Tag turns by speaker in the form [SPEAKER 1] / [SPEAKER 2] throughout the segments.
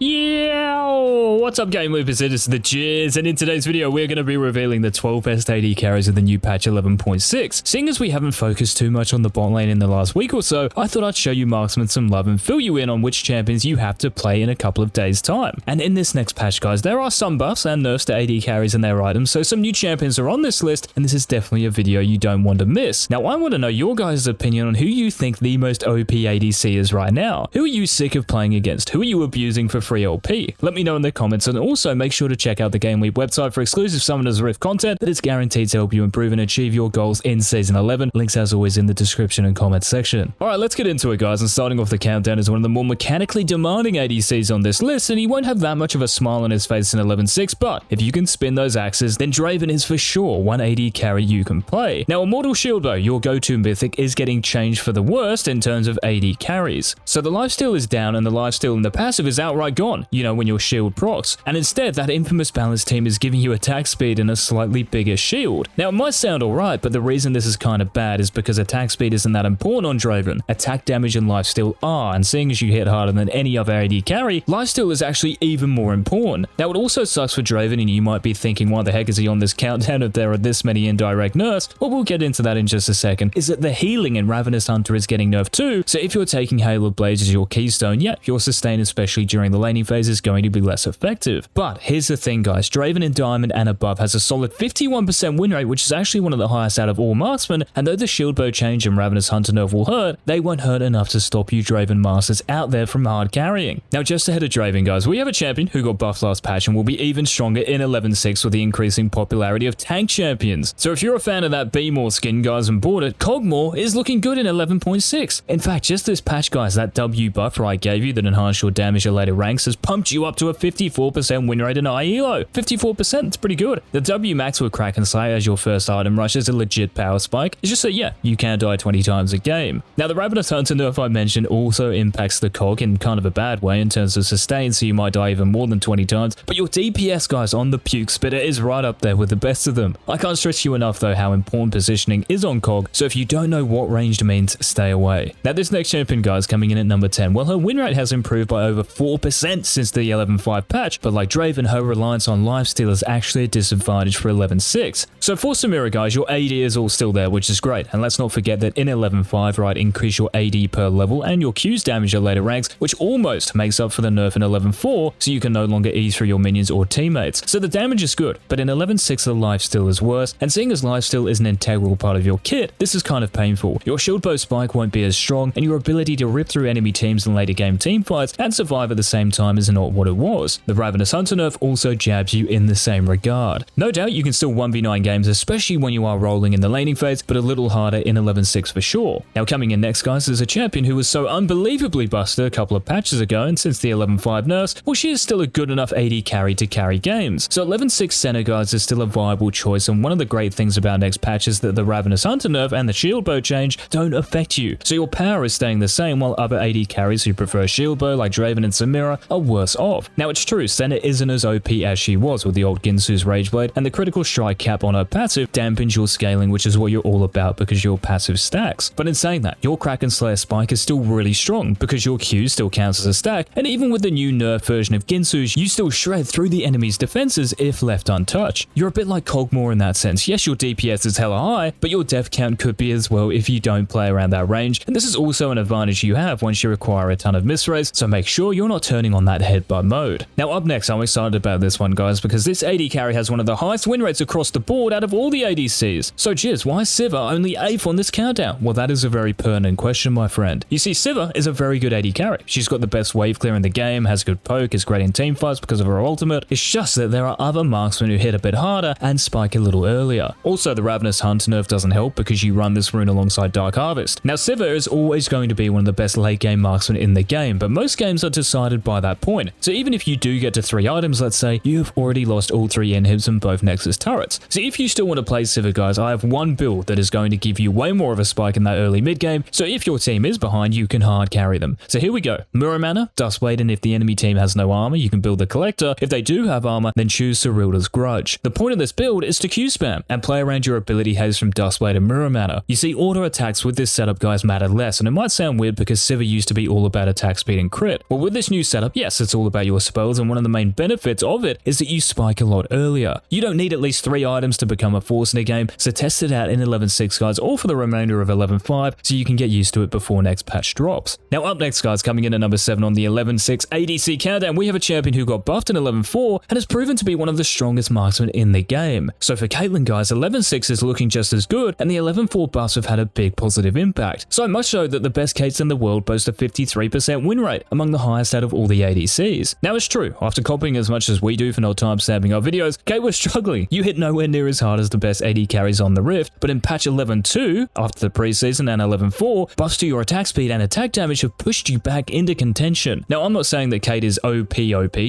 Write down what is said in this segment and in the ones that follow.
[SPEAKER 1] Yeah, what's up GameLeapers, it is the Jizz, and in today's video we're going to be revealing the 12 best AD carries of the new patch 11.6. Seeing as we haven't focused too much on the bot lane in the last week or so, I thought I'd show you marksmen some love and fill you in on which champions you have to play in a couple of days time. And in this next patch guys, there are some buffs and nerfs to AD carries and their items, so some new champions are on this list, and this is definitely a video you don't want to miss. Now I want to know your guys' opinion on who you think the most OP ADC is right now. Who are you sick of playing against? Who are you abusing for free LP? Let me know in the comments, and also make sure to check out the GameLeap website for exclusive Summoners Rift content that is guaranteed to help you improve and achieve your goals in Season 11. Links as always in the description and comments section. Alright, let's get into it guys, and starting off the countdown is one of the more mechanically demanding ADCs on this list, and he won't have that much of a smile on his face in 11.6, but if you can spin those axes, then Draven is for sure one AD carry you can play. Now Immortal Shieldbow, your go-to mythic, is getting changed for the worst in terms of AD carries. So the lifesteal is down and the lifesteal in the passive is outright gone, you know, when your shield procs, and instead that infamous balance team is giving you attack speed and a slightly bigger shield. Now it might sound alright, but the reason this is kind of bad is because attack speed isn't that important on Draven. Attack damage and lifesteal are, and seeing as you hit harder than any other AD carry, lifesteal is actually even more important. Now it also sucks for Draven, and you might be thinking why the heck is he on this countdown if there are this many indirect nerfs? Well, we'll get into that in just a second. Is that the healing in Ravenous Hunter is getting nerfed too, so if you're taking Hail of Blades as your keystone, yeah, your sustain especially during the laning phase is going to be less effective. But here's the thing guys, Draven in Diamond and above has a solid 51% win rate, which is actually one of the highest out of all marksmen, and though the Shieldbow change and Ravenous Hunter nerf will hurt, they won't hurt enough to stop you Draven masters out there from hard carrying. Now just ahead of Draven guys, we have a champion who got buffed last patch and will be even stronger in 11.6 with the increasing popularity of tank champions. So if you're a fan of that Be More skin guys and bought it, Kog'Maw is looking good in 11.6. In fact, just this patch guys, that W buffer I gave you that enhanced your damage at later ranks has pumped you up to a 54% win rate in IELO. 54%, it's pretty good. The W max with Kraken Slayer as your first item rush is a legit power spike. It's just that yeah, you can die 20 times a game. Now the Ravenous Hunter nerf I mentioned also impacts the cog in kind of a bad way in terms of sustain, so you might die even more than 20 times, but your DPS guys on the Puke Spitter is right up there with the best of them. I can't stress you enough though how important positioning is on cog, so if you don't know what ranged means, stay away. Now this next champion guys coming in at number 10, well her win rate has improved by over 4% since the 11.5 patch, but like Draven, her reliance on lifesteal is actually a disadvantage for 11.6. So for SAMIRA guys, your AD is all still there, which is great, and let's not forget that in 11.5, right, increase your AD per level and your Q's damage at later ranks, which almost makes up for the nerf in 11.4, so you can no longer E through your minions or teammates. So the damage is good, but in 11.6 the lifesteal is worse, and seeing as lifesteal is an integral part of your kit, this is kind of painful. Your Shieldbow spike won't be as strong, and your ability to rip through enemy teams in later game teamfights and survive at the same time is not what it was. The Ravenous Hunter nerf also jabs you in the same regard. No doubt you can still 1v9 games, especially when you are rolling in the laning phase, but a little harder in 11.6 for sure. Now coming in next guys is a champion who was so unbelievably busted a couple of patches ago, and since the 11.5 nerfs, well she is still a good enough AD carry to carry games. So 11.6 SENNA guys is still a viable choice, and one of the great things about next patch is that the Ravenous Hunter nerf and the Shieldbow change don't affect you, so your power is staying the same while other AD carries who prefer Shieldbow like Draven and SAMIRA are worse off. Now it's true, SENNA isn't as OP as she was with the old Ginsu's Rageblade, and the critical strike cap on her passive dampens your scaling, which is what you're all about because your passive stacks. But in saying that, your Kraken Slayer spike is still really strong because your Q still counts as a stack, and even with the new nerf version of Ginsu's, you still shred through the enemy's defenses if left untouched. You're a bit like Kog'Maw in that sense. Yes, your DPS is hella high, but your death count could be as well if you don't play around that range, and this is also an advantage you have once you require a ton of misrays, so make sure you're not turning on that headbutt mode. Now up next, I'm excited about this one guys because this AD carry has one of the highest win rates across the board out of all the ADCs. So Jizz, why is SIVIR only 8th on this countdown? Well that is a very pertinent question my friend. You see, SIVIR is a very good AD carry. She's got the best wave clear in the game, has good poke, is great in teamfights because of her ultimate. It's just that there are other marksmen who hit a bit harder and spike a little earlier. Also the Ravenous Hunter nerf doesn't help because you run this rune alongside Dark Harvest. Now SIVIR is always going to be one of the best late game marksmen in the game, but most games are decided by that point. So even if you do get to 3 items, let's say, you've already lost all 3 inhibs and both Nexus turrets. So if you still want to play SIVIR guys, I have one build that is going to give you way more of a spike in that early mid game, so if your team is behind, you can hard carry them. So here we go. Muramana, Duskblade, and if the enemy team has no armor, you can build the Collector. If they do have armor, then choose Cyrilda's Grudge. The point of this build is to Q spam and play around your ability haze from Duskblade and Muramana. You see, auto attacks with this setup guys matter less, and it might sound weird because SIVIR used to be all about attack speed and crit. Well, with this new setup, up, yes, it's all about your spells, and one of the main benefits of it is that you spike a lot earlier. You don't need at least 3 items to become a force in a game, so test it out in 11.6 guys, or for the remainder of 11.5 so you can get used to it before next patch drops. Now up next guys, coming in at number 7 on the 11.6 ADC countdown, we have a champion who got buffed in 11.4 and has proven to be one of the strongest marksmen in the game. So for CAITLYN guys, 11.6 is looking just as good, and the 11.4 buffs have had a big positive impact. So much so that the best Kates in the world boast a 53% win rate, among the highest out of all the ADCs. Now it's true, after copying as much as we do for not timestamping our videos, Kate was struggling. You hit nowhere near as hard as the best AD carries on the Rift, but in patch 11.2, after the preseason and 11.4, buffs to your attack speed and attack damage have pushed you back into contention. Now I'm not saying that Kate is OP,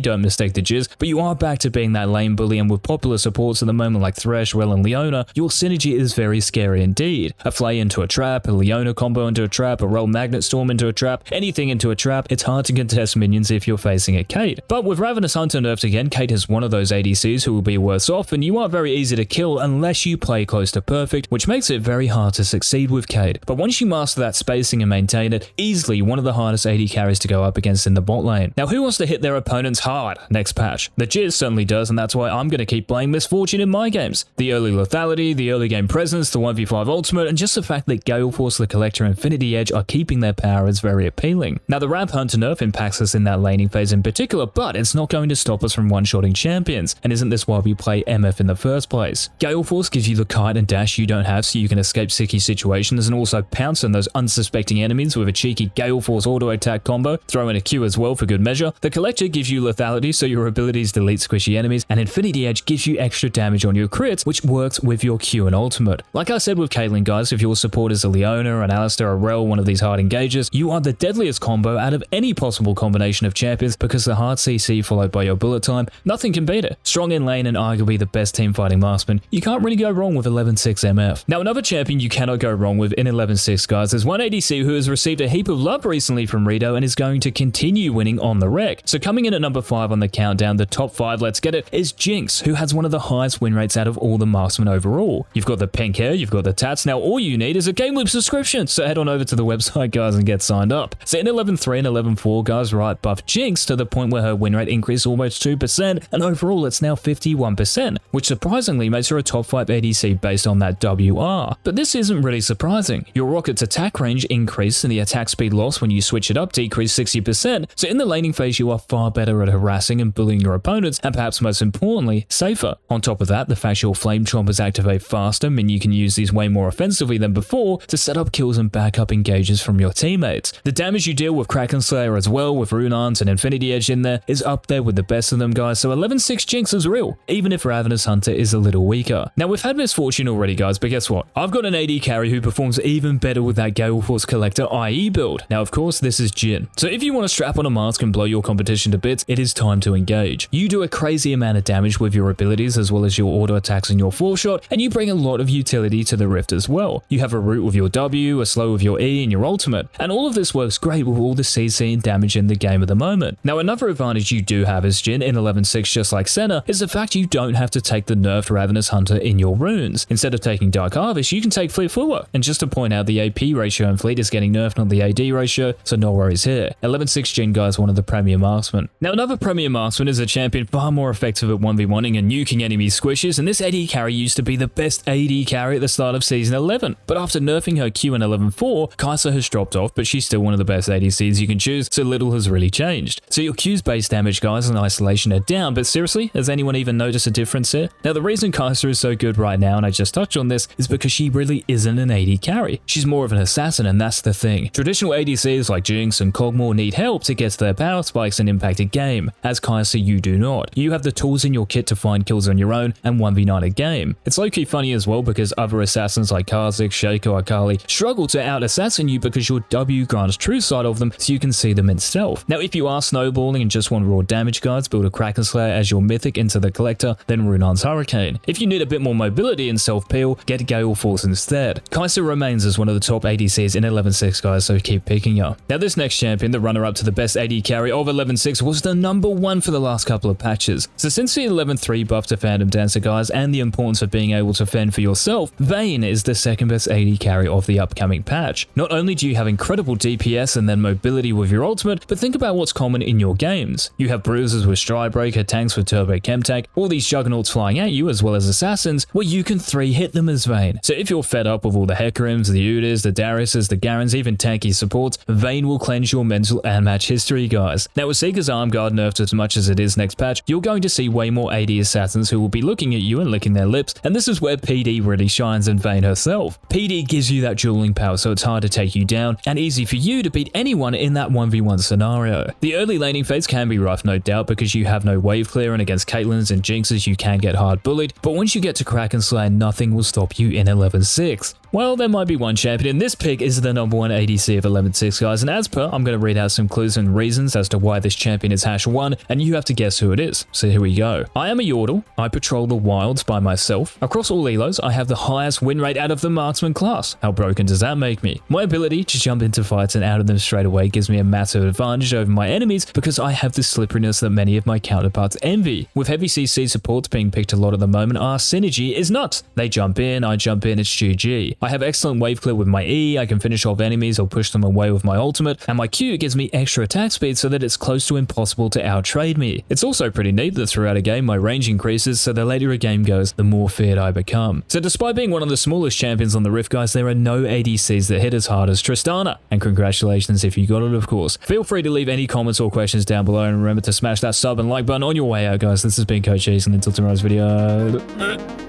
[SPEAKER 1] don't mistake the jizz, but you are back to being that lane bully, and with popular supports at the moment like Thresh, Rell and Leona, your synergy is very scary indeed. A Flay into a trap, a Leona combo into a trap, a Rell Magnet Storm into a trap, anything into a trap, it's hard to contest minions if you're facing a Kate. But with Ravenous Hunter nerfed again, Kate is one of those ADCs who will be worse off, and you are very easy to kill unless you play close to perfect, which makes it very hard to succeed with Kate. But once you master that spacing and maintain it, easily one of the hardest AD carries to go up against in the bot lane. Now who wants to hit their opponents hard next patch? The Jizz certainly does, and that's why I'm going to keep playing Misfortune in my games. The early lethality, the early game presence, the 1v5 ultimate, and just the fact that Gale Force, the Collector, and Infinity Edge are keeping their power is very appealing. Now the Ramp Hunter nerf impacts us in that laning phase in particular, but it's not going to stop us from one-shotting champions, and isn't this why we play MF in the first place? Gale Force gives you the kite and dash you don't have so you can escape sticky situations and also pounce on those unsuspecting enemies with a cheeky Gale Force auto attack combo, throw in a Q as well for good measure. The Collector gives you lethality so your abilities delete squishy enemies, and Infinity Edge gives you extra damage on your crits, which works with your Q and ultimate. Like I said with CAITLYN guys, if your support is a Leona, an Alistar, a Rell, one of these hard engagers, you are the deadliest combo out of any possible combination of champions because the hard CC followed by your bullet time, nothing can beat it. Strong in lane and arguably the best team fighting marksman, you can't really go wrong with 11.6 MF. Now another champion you cannot go wrong with in 11.6 guys is one ADC who has received a heap of love recently from Rito and is going to continue winning on the rec. So coming in at number 5 on the countdown, the top 5, let's get it, is JINX, who has one of the highest win rates out of all the marksmen overall. You've got the pink hair, you've got the tats, now all you need is a GameLeap subscription, so head on over to the website guys and get signed up. So in 11.3 and 11.4 guys, right, buffed JINX to the point where her win rate increased almost 2%, and overall it's now 51%, which surprisingly makes her a top 5 ADC based on that WR. But this isn't really surprising. Your Rocket's attack range increased and the attack speed loss when you switch it up decreased 60%, so in the laning phase you are far better at harassing and bullying your opponents, and perhaps most importantly, safer. On top of that, the fact your flame chompers activate faster mean you can use these way more offensively than before to set up kills and back up engages from your teammates. The damage you deal with Kraken Slayer as well, with Runans and Infinity Edge in there, is up there with the best of them guys, so 11.6 JINX is real, even if Ravenous Hunter is a little weaker. Now we've had Misfortune already guys, but guess what? I've got an AD carry who performs even better with that Gale Force Collector IE build. Now of course this is Jin. So if you want to strap on a mask and blow your competition to bits, it is time to engage. You do a crazy amount of damage with your abilities as well as your auto attacks and your 4-shot, and you bring a lot of utility to the Rift as well. You have a root with your W, a slow with your E, and your ultimate, and all of this works great with all the CC and damage in the game at the moment. Now another advantage you do have as Jin in 11.6 just like Senna is the fact you don't have to take the nerfed Ravenous Hunter in your runes. Instead of taking Dark Harvest, you can take Fleet Fluer. And just to point out, the AP ratio in Fleet is getting nerfed, not the AD ratio, so no worries here. 11.6 Jin guys, one of the premier marksmen. Now another premier marksman is a champion far more effective at 1v1ing and nuking enemy squishes, and this AD carry used to be the best AD carry at the start of season 11. But after nerfing her Q in 11.4, KAISA has dropped off, but she's still one of the best ADCs you can choose, so little has really changed. So your Q's base damage guys and isolation are down, but seriously, has anyone even noticed a difference here? Now the reason KAISA is so good right now, and I just touched on this, is because she really isn't an AD carry. She's more of an assassin, and that's the thing. Traditional ADCs like JINX and Kog'Maw need help to get to their power spikes and impact a game. As KAISA, you do not. You have the tools in your kit to find kills on your own and 1v9 a game. It's low-key funny as well because other assassins like Kha'Zix, Shaco, Akali struggle to out-assassin you because your W grants true sight of them so you can see them in stealth. Now if you are snowballing and just want raw damage guys, build a Kraken Slayer as your mythic into the Collector, then Runan's Hurricane. If you need a bit more mobility and self-peel, get Gale Force instead. KAISA remains as one of the top ADCs in 11.6 guys, so keep picking her. Now this next champion, the runner-up to the best AD carry of 11.6, was the #1 for the last couple of patches. So since the 11.3 buff to Phantom Dancer guys and the importance of being able to fend for yourself, VAYNE is the second best AD carry of the upcoming patch. Not only do you have incredible DPS and then mobility with your ultimate, but think about what what's common in your games. You have bruisers with Stridebreaker, tanks with Turbo Chemtank, all these juggernauts flying at you, as well as assassins, where you can 3-hit them as Vayne. So if you're fed up with all the Hekarims, the Udyrs, the Dariuses, the Garens, even tanky supports, Vayne will cleanse your mental and match history, guys. Now with Seeker's Arm Guard nerfed as much as it is next patch, you're going to see way more AD assassins who will be looking at you and licking their lips, and this is where PD really shines in Vayne herself. PD gives you that dueling power, so it's hard to take you down, and easy for you to beat anyone in that 1v1 scenario. The early laning phase can be rough, no doubt, because you have no wave clear, and against CAITLYNs and JINXs you can get hard bullied, but once you get to Kraken Slayer, nothing will stop you in 11-6. Well, there might be one champion, and this pick is the number 1 ADC of 11-6, guys, and as per, I'm going to read out some clues and reasons as to why this champion is #1, and you have to guess who it is. So here we go. I am a Yordle. I patrol the wilds by myself. Across all elos, I have the highest win rate out of the marksman class. How broken does that make me? My ability to jump into fights and out of them straight away gives me a massive advantage over my enemies because I have the slipperiness that many of my counterparts envy. With heavy CC supports being picked a lot at the moment, our synergy is nuts. They jump in, I jump in, it's GG. I have excellent wave clear with my E, I can finish off enemies or push them away with my ultimate, and my Q gives me extra attack speed so that it's close to impossible to outtrade me. It's also pretty neat that throughout a game my range increases, so the later a game goes, the more feared I become. So despite being one of the smallest champions on the Rift, guys, there are no ADCs that hit as hard as Tristana, and congratulations if you got it, of course. Feel free to leave any comments or questions down below, and remember to smash that sub and like button on your way out, guys. This has been Coach Ace, and until tomorrow's video...